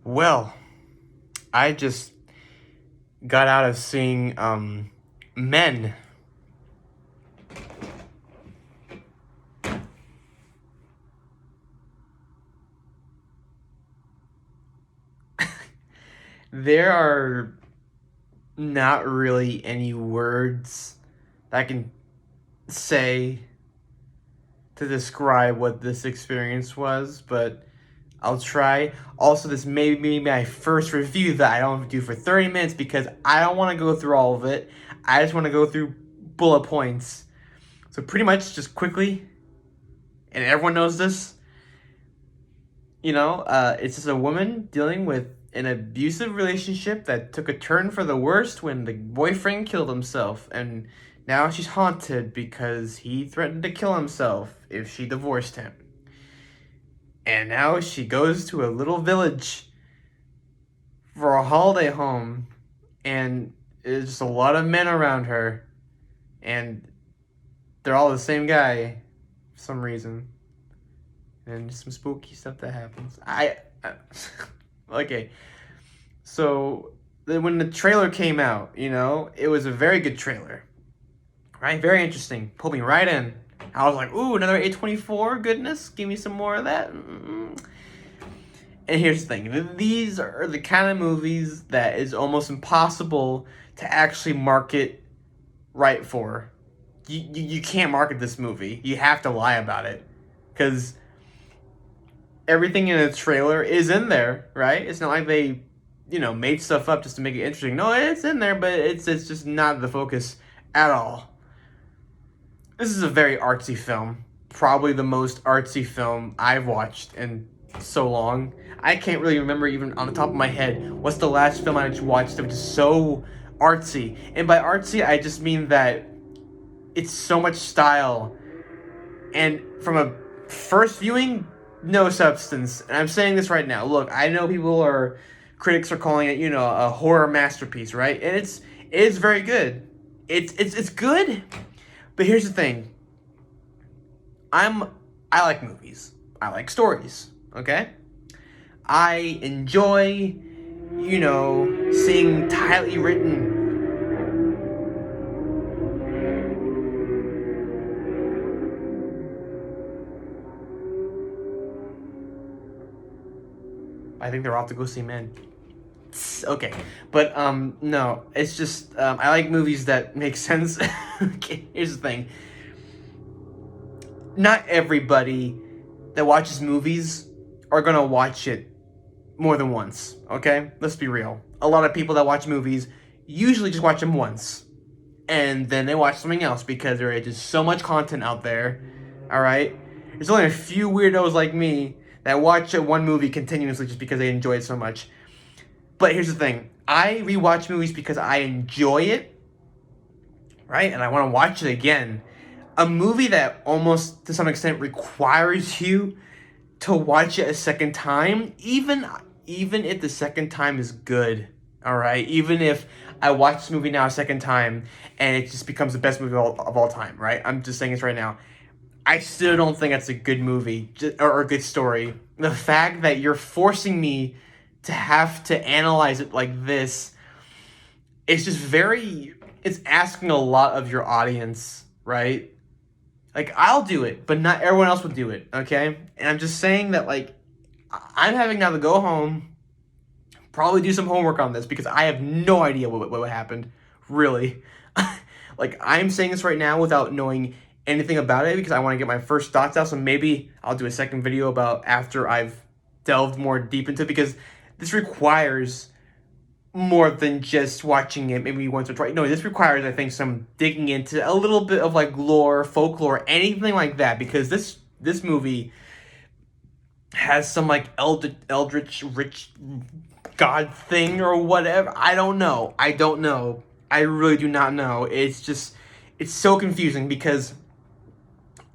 Well, I just got out of seeing Men. There are not really any words that I can say to describe what this experience was, but I'll try. Also, this may be my first review that I don't do for 30 minutes because I don't want to go through all of it. I just want to go through bullet points. So pretty much just quickly, and everyone knows this, it's just a woman dealing with an abusive relationship that took a turn for the worst when the boyfriend killed himself, and now she's haunted because he threatened to kill himself if she divorced him. And now she goes to a little village for a holiday home, and there's just a lot of men around her, and they're all the same guy for some reason. And some spooky stuff that happens. Okay. So when the trailer came out, it was a very good trailer, right? Very interesting. Pulled me right in. I was like, ooh, another A24, goodness, give me some more of that. And here's the thing. These are the kind of movies that is almost impossible to actually market right for. You can't market this movie. You have to lie about it. Because everything in the trailer is in there, right? It's not like they, made stuff up just to make it interesting. No, it's in there, but it's just not the focus at all. This is a very artsy film. Probably the most artsy film I've watched in so long. I can't really remember even on the top of my head what's the last film I watched that was just so artsy. And by artsy, I just mean that it's so much style. And from a first viewing, no substance. And I'm saying this right now. Look, I know critics are calling it, a horror masterpiece, right? And it's very good. It's good. But here's the thing. I like movies. I like stories, okay? I enjoy, seeing tightly written I think they're off to go see Men. Okay, but no, it's just I like movies that make sense. Okay, here's the thing. Not everybody that watches movies are gonna watch it more than once. Okay, let's be real. A lot of people that watch movies usually just watch them once, and then they watch something else because there is just so much content out there. All right, there's only a few weirdos like me that watch one movie continuously just because they enjoy it so much. But here's the thing. I rewatch movies because I enjoy it, right? And I want to watch it again. A movie that almost, to some extent, requires you to watch it a second time, even if the second time is good, all right? Even if I watch this movie now a second time and it just becomes the best movie of all time, right? I'm just saying this right now. I still don't think that's a good movie or a good story. The fact that you're forcing me to have to analyze it like this, it's just it's asking a lot of your audience, right? Like, I'll do it, but not everyone else would do it, okay? And I'm just saying that, like, I'm having now to go home, probably do some homework on this because I have no idea what happened, really. Like, I'm saying this right now without knowing anything about it because I want to get my first thoughts out. So maybe I'll do a second video about after I've delved more deep into it, because this requires more than just watching it maybe once or twice. No, this requires, I think, some digging into a little bit of like lore, folklore, anything like that, because this movie has some like eldritch rich god thing or whatever. I don't know. I really do not know. It's so confusing because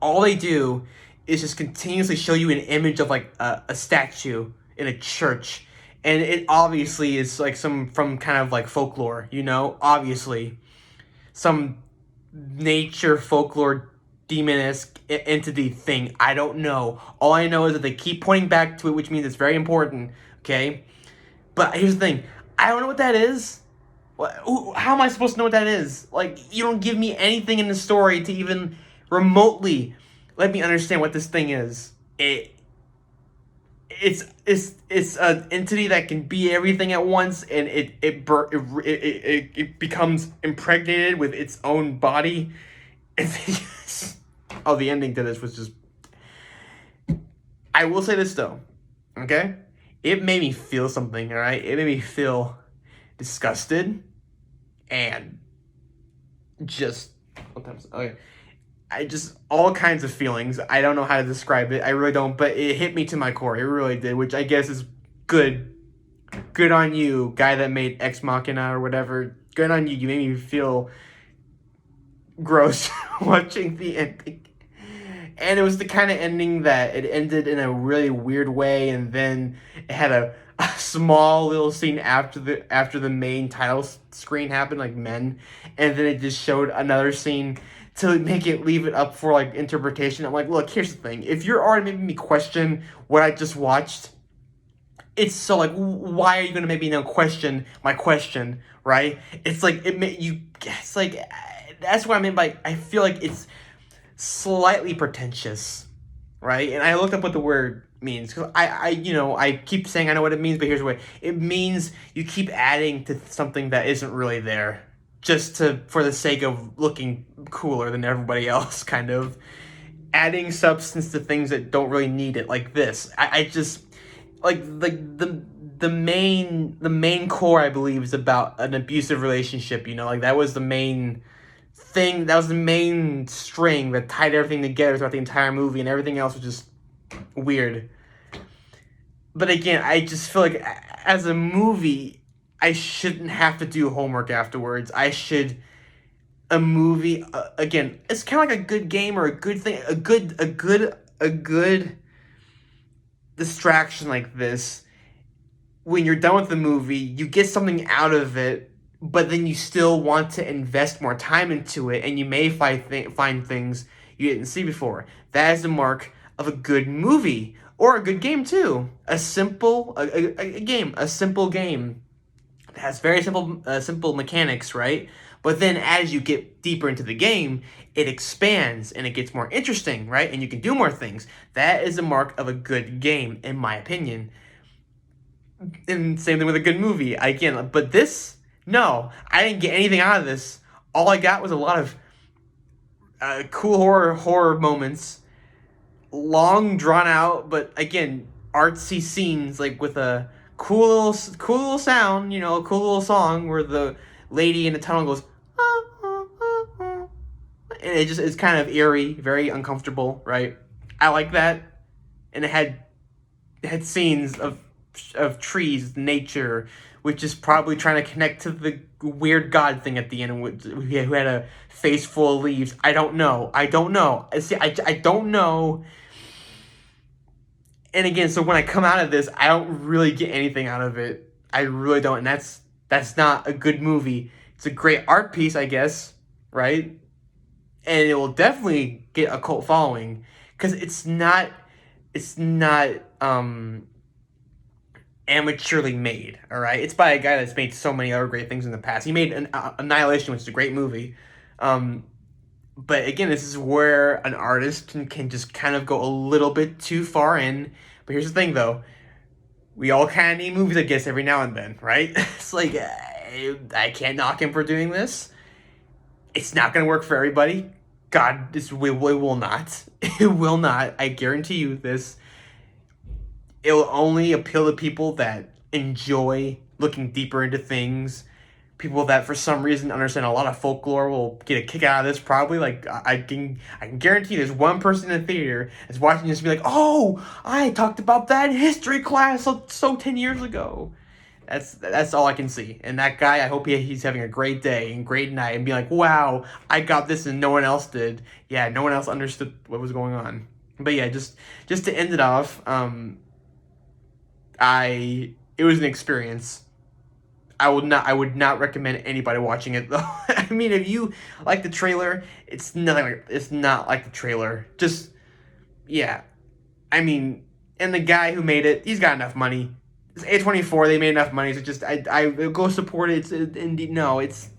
all they do is just continuously show you an image of like a statue in a church, and it obviously is like from kind of like folklore, obviously some nature folklore demon-esque entity thing. I don't know. All I know is that they keep pointing back to it, which means it's very important. Okay, But here's the thing. I don't know what that is. How am I supposed to know what that is? Like, you don't give me anything in the story to even remotely let me understand what this thing is. It's an entity that can be everything at once, and it becomes impregnated with its own body. Oh, the ending to this was just. I will say this though, okay? It made me feel something. All right, it made me feel disgusted and just okay. I just all kinds of feelings. I don't know how to describe it. I really don't, but it hit me to my core. It really did, which I guess is good. Good on you, guy that made Ex Machina or whatever. Good on you. You made me feel gross watching the ending. And it was the kind of ending that it ended in a really weird way, and then it had a small little scene after the main title screen happened, like Men, and then it just showed another scene to leave it up for like interpretation. I'm like, look, here's the thing. If you're already making me question what I just watched, it's so like, why are you gonna make me now question my question, right? It's like it's like that's what I mean by I feel like it's slightly pretentious, right? And I looked up what the word means because I keep saying I know what it means, but here's what it means: you keep adding to something that isn't really there, just for the sake of looking cooler than everybody else, kind of adding substance to things that don't really need it, like this. I just like the main core, I believe, is about an abusive relationship. Like that was the main thing, that was the main string that tied everything together throughout the entire movie, and everything else was just weird. But again, I just feel like as a movie, I shouldn't have to do homework afterwards. A movie, again, it's kind of like a good game or a good thing, a good distraction like this. When you're done with the movie, you get something out of it, but then you still want to invest more time into it, and you may find things you didn't see before. That is the mark of a good movie, or a good game too. A simple game that has very simple mechanics, right? But then as you get deeper into the game, it expands and it gets more interesting, right? And you can do more things. That is the mark of a good game, in my opinion. And same thing with a good movie. Again, but this, no, I didn't get anything out of this. All I got was a lot of cool horror moments, long drawn out, but again, artsy scenes, like with a cool little sound, a cool little song where the lady in the tunnel goes, "Ah, ah, ah, ah." And it's kind of eerie, very uncomfortable, right? I like that, and it had scenes of trees, nature, which is probably trying to connect to the weird god thing at the end, who had a face full of leaves. I don't know. See, I don't know. And again, so when I come out of this, I don't really get anything out of it. I really don't, and that's not a good movie. It's a great art piece, I guess, right? And it will definitely get a cult following because it's not amateurly made, all right? It's by a guy that's made so many other great things in the past. He made Annihilation, which is a great movie. But again, this is where an artist can just kind of go a little bit too far in. But here's the thing, though. We all kind of need movies, I guess, every now and then, right? It's like, I can't knock him for doing this. It's not going to work for everybody. God, it will not. It will not. I guarantee you this. It will only appeal to people that enjoy looking deeper into things. People that for some reason understand a lot of folklore will get a kick out of this, probably. Like I can guarantee there's one person in the theater that's watching this and be like, "Oh, I talked about that in history class so 10 years ago." That's all I can see. And that guy, I hope he's having a great day and great night and be like, "Wow, I got this and no one else did." Yeah, no one else understood what was going on. But yeah, just to end it off, it was an experience. I would not recommend anybody watching it though. I mean, if you like the trailer, it's not like the trailer. Just yeah. I mean, and the guy who made it, he's got enough money. It's A24. They made enough money to just I go support it. It's indeed no. It's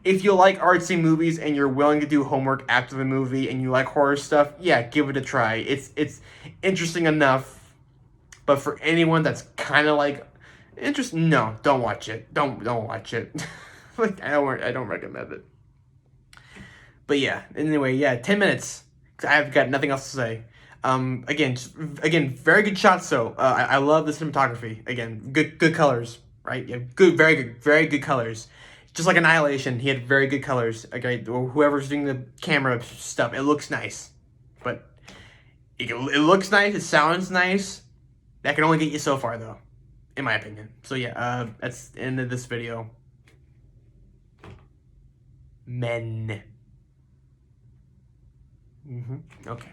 if you like artsy movies and you're willing to do homework after the movie and you like horror stuff, yeah, give it a try. It's interesting enough. But for anyone that's kind of like interesting, no, don't watch it. Don't watch it. Like I don't recommend it. But yeah, anyway, yeah, 10 minutes. I've got nothing else to say. Again, very good shots. So I love the cinematography. Again, good colors, right? Yeah, very good colors. Just like Annihilation, he had very good colors. Okay, or whoever's doing the camera stuff, it looks nice. But it looks nice. It sounds nice. That can only get you so far, though, in my opinion. So yeah, that's the end of this video. Men. Okay.